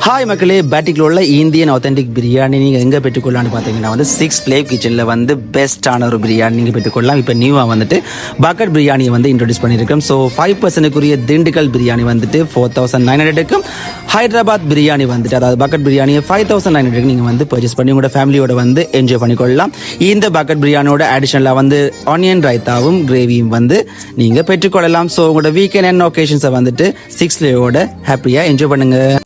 Hi மக்களே, பேட்டிக்கில் உள்ள Indian authentic biryani நீங்கள் எங்கே பெற்றுக்கொள்ளலான்னு பார்த்தீங்கன்னா வந்து 6 ஃப்ளேவ் கிச்சனில் வந்து பெஸ்ட்டான ஒரு பிரியாணி நீங்கள் பெற்றுக்கொள்ளலாம். இப்போ நியூவாக வந்துட்டு பக்கெட் பிரியாணியை வந்து இன்ட்ரடியூஸ் பண்ணியிருக்கோம். ஸோ 5%க்குரிய திண்டுக்கல் பிரியாணி வந்துட்டு 4900க்கும், ஹைதராபாத் பிரியாணி வந்துட்டு அதாவது பக்கெட் பிரியாணியை 5900க்கு நீங்கள் வந்து பர்ச்சேஸ் பண்ணி உங்களோட ஃபேமிலியோட வந்து என்ஜாய் பண்ணிக்கொள்ளலாம். இந்த பக்கெட் பிரியாணியோட அடிஷனலாக வந்து ஆனியன் ரைத்தாவும் கிரேவியும் வந்து நீங்கள் பெற்றுக்கொள்ளலாம். ஸோ உங்களோட வீக்கெண்ட் அண்ட் ஒகேஷன்ஸை வந்துட்டு 6 ஃப்ளேவோட ஹாப்பியாக என்ஜாய் பண்ணுங்கள்.